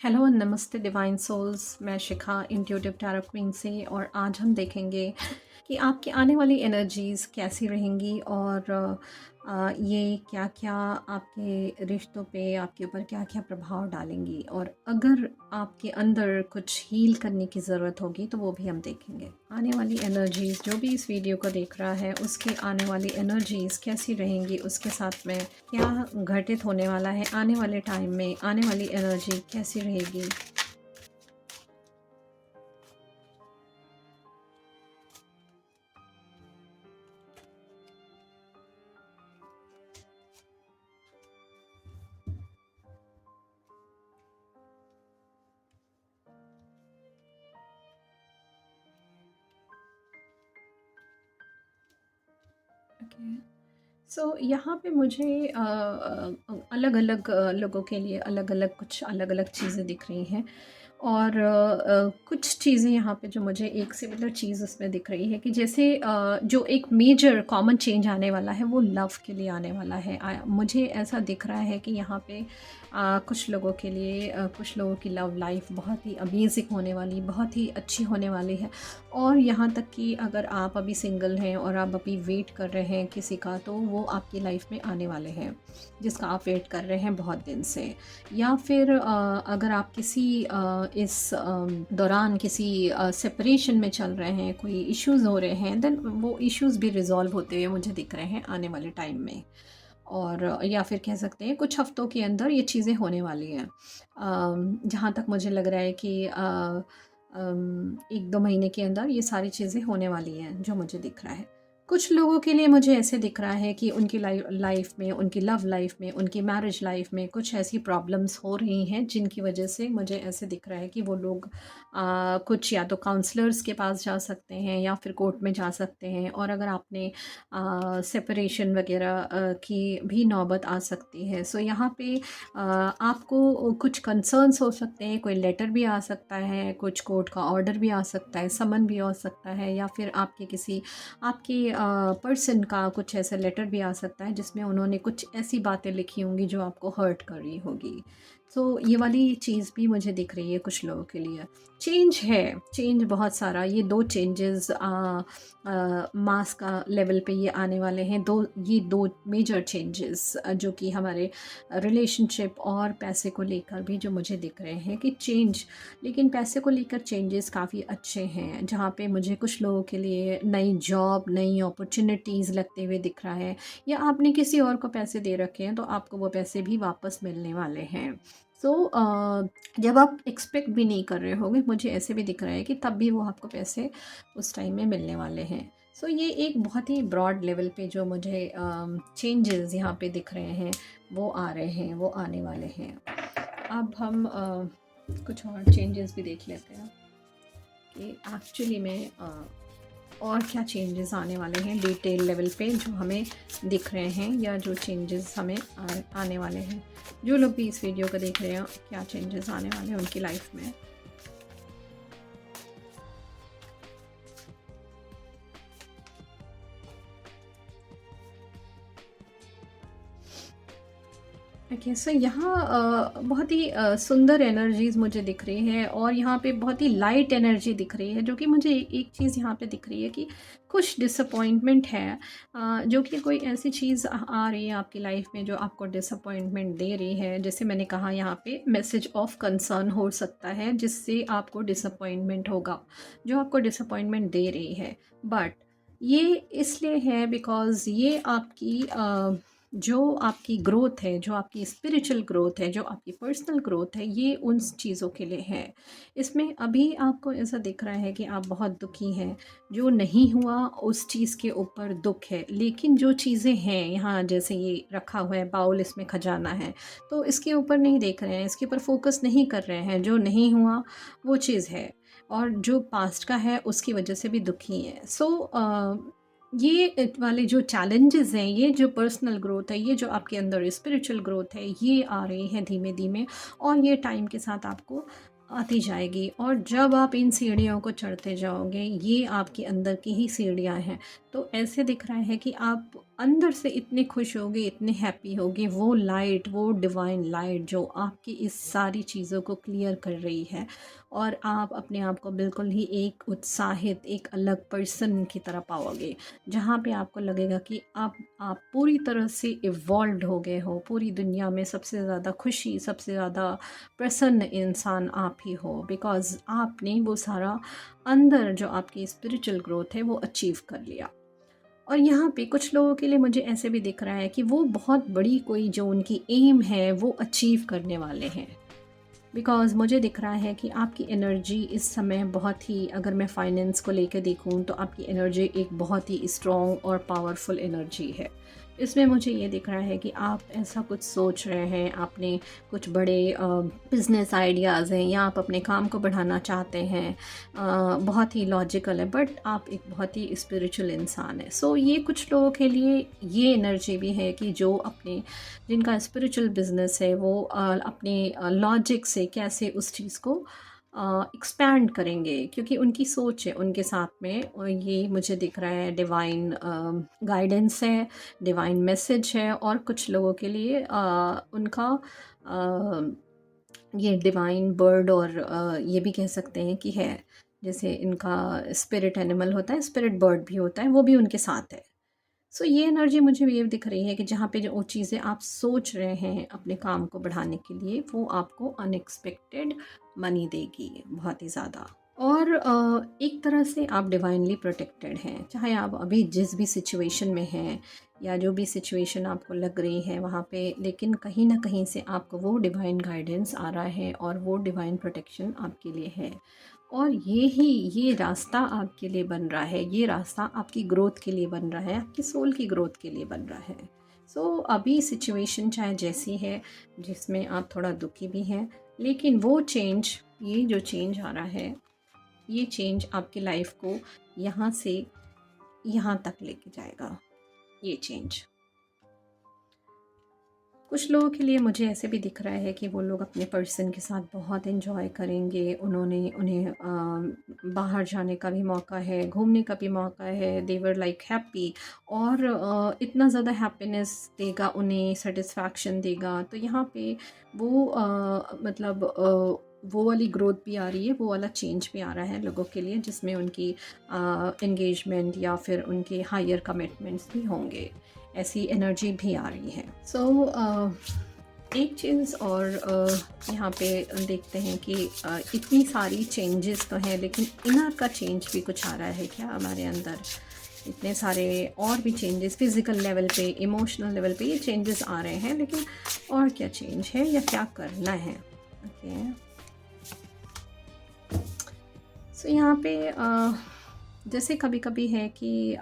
Hello नमस्ते divine souls. मैं शिखा intuitive tarot queen से, और आज हम देखेंगे कि आपकी आने वाली एनर्जीज़ कैसी रहेंगी और ये क्या क्या आपके रिश्तों पे, आपके ऊपर क्या क्या प्रभाव डालेंगी, और अगर आपके अंदर कुछ हील करने की ज़रूरत होगी तो वो भी हम देखेंगे। आने वाली एनर्जीज़, जो भी इस वीडियो को देख रहा है उसके आने वाली एनर्जीज़ कैसी रहेंगी, उसके साथ में क्या घटित होने वाला है आने वाले टाइम में, आने वाली एनर्जी कैसी रहेगी। ओके, सो यहाँ पे मुझे अलग अलग लोगों के लिए अलग अलग कुछ अलग अलग चीज़ें दिख रही हैं, और कुछ चीज़ें यहाँ पे जो मुझे एक सिमिलर चीज़ उसमें दिख रही है कि जैसे जो एक मेजर कॉमन चेंज आने वाला है वो लव के लिए आने वाला है। मुझे ऐसा दिख रहा है कि यहाँ पे कुछ लोगों के लिए कुछ लोगों की लव लाइफ बहुत ही अमेजिंग होने वाली, बहुत ही अच्छी होने वाली है। और यहाँ तक कि अगर आप अभी सिंगल हैं और आप अभी वेट कर रहे हैं किसी का, तो वो आपकी लाइफ में आने वाले हैं जिसका आप वेट कर रहे हैं बहुत दिन से। या फिर अगर आप किसी इस दौरान किसी सेपरेशन में चल रहे हैं, कोई इश्यूज़ हो रहे हैं, देन वो इश्यूज़ भी रिज़ॉल्व होते हुए मुझे दिख रहे हैं आने वाले टाइम में। और या फिर कह सकते हैं कुछ हफ्तों के अंदर ये चीज़ें होने वाली हैं। जहाँ तक मुझे लग रहा है कि 1-2 महीने के अंदर ये सारी चीज़ें होने वाली हैं जो मुझे दिख रहा है। कुछ लोगों के लिए मुझे ऐसे दिख रहा है कि उनकी लाइफ में, उनकी लव लाइफ में, उनकी मैरिज लाइफ में कुछ ऐसी प्रॉब्लम्स हो रही हैं जिनकी वजह से मुझे ऐसे दिख रहा है कि वो लोग कुछ या तो काउंसलर्स के पास जा सकते हैं या फिर कोर्ट में जा सकते हैं। और अगर आपने सेपरेशन वगैरह की भी नौबत आ सकती है। सो यहाँ पे आपको कुछ कंसर्न्स हो सकते हैं, कोई लेटर भी आ सकता है, कुछ कोर्ट का ऑर्डर भी आ सकता है, समन भी हो सकता है, या फिर आपके किसी आपके पर्सन का कुछ ऐसा लेटर भी आ सकता है जिसमें उन्होंने कुछ ऐसी बातें लिखी होंगी जो आपको हर्ट कर रही होगी। तो ये वाली चीज़ भी मुझे दिख रही है कुछ लोगों के लिए। चेंज है, चेंज बहुत सारा, ये 2 चेंजेस मास का लेवल पे ये आने वाले हैं। ये 2 मेजर चेंजेस जो कि हमारे रिलेशनशिप और पैसे को लेकर भी जो मुझे दिख रहे हैं कि चेंज। लेकिन पैसे को लेकर चेंजेस काफ़ी अच्छे हैं, जहाँ पे मुझे कुछ लोगों के लिए नई जॉब, नई अपॉर्चुनिटीज़ लगते हुए दिख रहा है, या आपने किसी और को पैसे दे रखे हैं तो आपको वो पैसे भी वापस मिलने वाले हैं। सो जब आप एक्सपेक्ट भी नहीं कर रहे होंगे, मुझे ऐसे भी दिख रहा है कि तब भी वो आपको पैसे उस टाइम में मिलने वाले हैं। सो ये एक बहुत ही ब्रॉड लेवल पे जो मुझे चेंजेस यहाँ पे दिख रहे हैं वो आ रहे हैं, वो आने वाले हैं। अब हम कुछ और चेंजेस भी देख लेते हैं कि एक्चुअली में और क्या चेंजेस आने वाले हैं डिटेल लेवल पे जो हमें दिख रहे हैं, या जो चेंजेस हमें आने वाले हैं। जो लोग भी इस वीडियो को देख रहे हैं, क्या चेंजेस आने वाले हैं उनकी लाइफ में। ओके, सो यहाँ बहुत ही सुंदर एनर्जीज़ मुझे दिख रही है, और यहाँ पे बहुत ही लाइट एनर्जी दिख रही है, जो कि मुझे एक चीज़ यहाँ पे दिख रही है कि कुछ डिसअपॉइंटमेंट है, जो कि कोई ऐसी चीज़ आ रही है आपकी लाइफ में जो आपको डिसअपॉइंटमेंट दे रही है। जैसे मैंने कहा, यहाँ पे मैसेज ऑफ कंसर्न हो सकता है जिससे आपको डिसअपॉइंटमेंट होगा, जो आपको डिसअपॉइंटमेंट दे रही है। बट ये इसलिए है बिकॉज़ ये आपकी जो आपकी ग्रोथ है, जो आपकी स्पिरिचुअल ग्रोथ है, जो आपकी पर्सनल ग्रोथ है, ये उन चीज़ों के लिए है। इसमें अभी आपको ऐसा दिख रहा है कि आप बहुत दुखी हैं, जो नहीं हुआ उस चीज़ के ऊपर दुःख है। लेकिन जो चीज़ें हैं यहाँ, जैसे ये रखा हुआ है बाउल, इसमें खजाना है, तो इसके ऊपर नहीं देख रहे हैं, इसके ऊपर फोकस नहीं कर रहे हैं। जो नहीं हुआ वो चीज़ है, और जो पास्ट का है उसकी वजह से भी दुखी हैं। सो ये वाले जो चैलेंजेस हैं, ये जो पर्सनल ग्रोथ है, ये जो आपके अंदर स्पिरिचुअल ग्रोथ है, ये आ रही है धीमे धीमे, और ये टाइम के साथ आपको आती जाएगी। और जब आप इन सीढ़ियों को चढ़ते जाओगे, ये आपके अंदर की ही सीढ़ियाँ हैं। तो ऐसे दिख रहा है कि आप अंदर से इतने खुश होगे, इतने हैप्पी होगे, वो लाइट, वो डिवाइन लाइट जो आपकी इस सारी चीज़ों को क्लियर कर रही है, और आप अपने आप को बिल्कुल ही एक उत्साहित, एक अलग पर्सन की तरह पाओगे, जहाँ पे आपको लगेगा कि आप पूरी तरह से इवॉल्व हो गए हो। पूरी दुनिया में सबसे ज़्यादा खुशी, सबसे ज़्यादा प्रसन्न इंसान आप ही हो, बिकॉज़ आपने वो सारा अंदर जो आपकी स्पिरिचुअल ग्रोथ है वो अचीव कर लिया। और यहाँ पे कुछ लोगों के लिए मुझे ऐसे भी दिख रहा है कि वो बहुत बड़ी कोई जो उनकी एम है वो अचीव करने वाले हैं, बिकॉज़ मुझे दिख रहा है कि आपकी एनर्जी इस समय बहुत ही, अगर मैं फाइनेंस को लेकर देखूँ तो आपकी एनर्जी एक बहुत ही स्ट्रॉन्ग और पावरफुल एनर्जी है। इसमें मुझे ये दिख रहा है कि आप ऐसा कुछ सोच रहे हैं, आपने कुछ बड़े बिज़नेस आइडियाज़ हैं, या आप अपने काम को बढ़ाना चाहते हैं। बहुत ही लॉजिकल है, बट आप एक बहुत ही स्पिरिचुअल इंसान है। सो ये कुछ लोगों के लिए ये एनर्जी भी है कि जो अपने, जिनका स्पिरिचुअल बिजनेस है, वो अपने लॉजिक से कैसे उस चीज़ को एक्सपैंड करेंगे, क्योंकि उनकी सोच है उनके साथ में। और ये मुझे दिख रहा है डिवाइन गाइडेंस है, डिवाइन मैसेज है, और कुछ लोगों के लिए उनका ये डिवाइन बर्ड, और ये भी कह सकते हैं कि है, जैसे इनका स्पिरिट एनिमल होता है, स्पिरिट बर्ड भी होता है, वो भी उनके साथ है। सो ये एनर्जी मुझे ये दिख रही है कि जहाँ पे जो वो चीज़ें आप सोच रहे हैं अपने काम को बढ़ाने के लिए, वो आपको अनएक्सपेक्टेड मनी देगी बहुत ही ज़्यादा। और एक तरह से आप डिवाइनली प्रोटेक्टेड हैं, चाहे आप अभी जिस भी सिचुएशन में हैं, या जो भी सिचुएशन आपको लग रही है वहाँ पे, लेकिन कहीं ना कहीं से आपको वो डिवाइन गाइडेंस आ रहा है, और वो डिवाइन प्रोटेक्शन आपके लिए है। और ये रास्ता आपके लिए बन रहा है, ये रास्ता आपकी ग्रोथ के लिए बन रहा है, आपकी सोल की ग्रोथ के लिए बन रहा है। सो अभी सिचुएशन चाहे जैसी है, जिसमें आप थोड़ा दुखी भी हैं, लेकिन वो चेंज, ये जो चेंज आ रहा है, ये चेंज आपकी लाइफ को यहाँ से यहाँ तक लेके जाएगा, ये चेंज। कुछ लोगों के लिए मुझे ऐसे भी दिख रहा है कि वो लोग अपने पर्सन के साथ बहुत एंजॉय करेंगे, उन्हें बाहर जाने का भी मौका है, घूमने का भी मौका है, देवर लाइक हैप्पी, और इतना ज़्यादा हैप्पीनेस देगा उन्हें, सेटिस्फैक्शन देगा। तो यहाँ पे वो मतलब वो वाली ग्रोथ भी आ रही है, वो वाला चेंज भी आ रहा है लोगों के लिए, जिसमें उनकी एंगेजमेंट या फिर उनके हायर कमिटमेंट्स भी होंगे, ऐसी एनर्जी भी आ रही है। सो एक चीज़ और यहाँ पे देखते हैं कि इतनी सारी चेंजेस तो हैं, लेकिन इनर का चेंज भी कुछ आ रहा है क्या हमारे अंदर? इतने सारे और भी चेंजेस फिज़िकल लेवल पे, इमोशनल लेवल पे ये चेंजेस आ रहे हैं, लेकिन और क्या चेंज है या क्या करना है? ओके, सो यहाँ पे जैसे कभी कभी है कि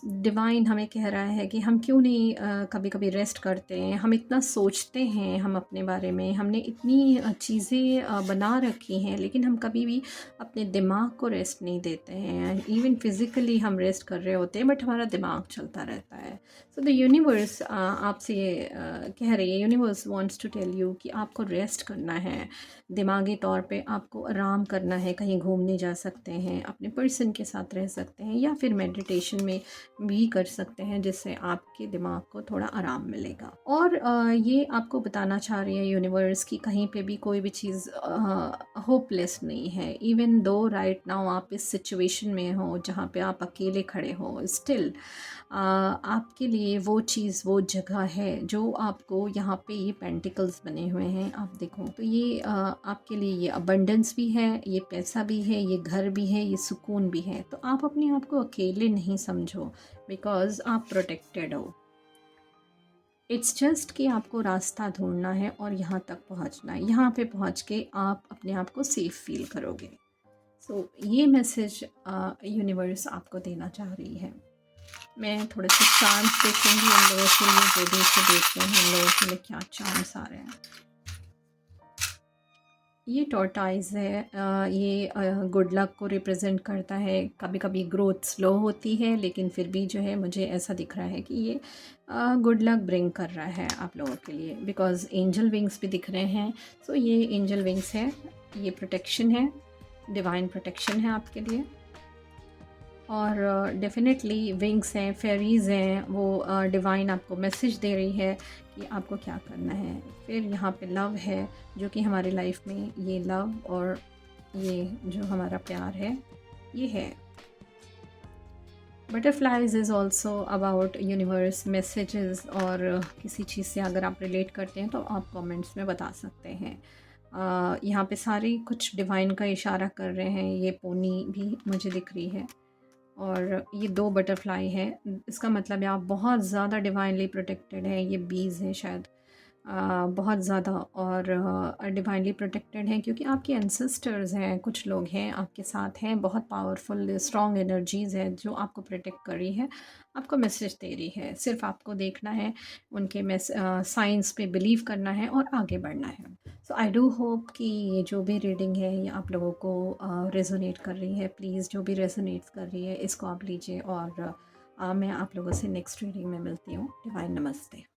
डिवाइन हमें कह रहा है कि हम क्यों नहीं कभी कभी रेस्ट करते हैं। हम इतना सोचते हैं हम अपने बारे में, हमने इतनी चीज़ें बना रखी हैं, लेकिन हम कभी भी अपने दिमाग को रेस्ट नहीं देते हैं। इवन फिज़िकली हम रेस्ट कर रहे होते हैं, बट हमारा दिमाग चलता रहता है। सो द यूनिवर्स आपसे कह रही है, universe wants to tell you कि आपको रेस्ट करना है, दिमागी तौर पे आपको आराम करना है। कहीं घूमने जा सकते हैं, अपने पर्सन के साथ रह सकते हैं, या फिर मेडिटेशन में भी कर सकते हैं, जिससे आपके दिमाग को थोड़ा आराम मिलेगा। और ये आपको बताना चाह रही है यूनिवर्स कि कहीं पे भी कोई भी चीज़ होपलेस नहीं है। इवन दो राइट नाउ आप इस सिचुएशन में हो जहाँ पे आप अकेले खड़े हो, स्टिल आपके लिए वो चीज़, वो जगह है जो आपको, यहाँ पे ये पेंटिकल्स बने हुए हैं आप देखो, तो ये आपके लिए ये अबंडेंस भी है, ये पैसा भी है, ये घर भी है, ये सुकून भी है। तो आप अपने आप को अकेले नहीं समझो, बिकॉज़ आप प्रोटेक्टेड हो। इट्स जस्ट कि आपको रास्ता ढूंढना है और यहाँ तक पहुँचना है। यहाँ पे पहुँच के आप अपने आप को सेफ़ फील करोगे। सो ये मैसेज यूनिवर्स आपको देना चाह रही है। मैं थोड़े से चांस देखूंगी उन लोगों के लिए, जो भी इसे देख रहे हैं उन लोगों के लिए क्या चांस आ रहे हैं। ये टॉर्टाइज है, ये गुड लक को रिप्रेजेंट करता है। कभी कभी ग्रोथ स्लो होती है, लेकिन फिर भी जो है मुझे ऐसा दिख रहा है कि ये गुड लक ब्रिंग कर रहा है आप लोगों के लिए, बिकॉज एंजल विंग्स भी दिख रहे हैं। सो ये एंजल विंग्स है, ये प्रोटेक्शन है, डिवाइन प्रोटेक्शन है आपके लिए। और डेफ़िनेटली विंग्स हैं, फेरीज़ हैं, वो डिवाइन आपको मैसेज दे रही है कि आपको क्या करना है। फिर यहाँ पे लव है, जो कि हमारी लाइफ में ये लव और ये जो हमारा प्यार है, ये है। Butterflies is also about universe messages, और किसी चीज़ से अगर आप रिलेट करते हैं तो आप कमेंट्स में बता सकते हैं। यहाँ पे सारी कुछ डिवाइन का इशारा कर रहे हैं। ये पोनी भी मुझे दिख रही है और ये 2 बटरफ्लाई हैं। इसका मतलब है आप बहुत ज़्यादा डिवाइनली प्रोटेक्टेड हैं। ये बीज़ हैं शायद, बहुत ज़्यादा, और डिवाइनली प्रोटेक्टेड हैं क्योंकि आपके एंसेस्टर्स हैं, कुछ लोग हैं आपके साथ हैं, बहुत पावरफुल स्ट्रॉन्ग एनर्जीज़ है जो आपको प्रोटेक्ट कर रही है, आपको मैसेज दे रही है। सिर्फ आपको देखना है, उनके साइंस पे बिलीव करना है और आगे बढ़ना है। सो आई डू होप कि ये जो भी रीडिंग है ये आप लोगों को रेजोनेट कर रही है। प्लीज़ जो भी रेजोनेट कर रही है इसको आप लीजिए, और मैं आप लोगों से नेक्स्ट रीडिंग में मिलती हूँ। डिवाइन नमस्ते।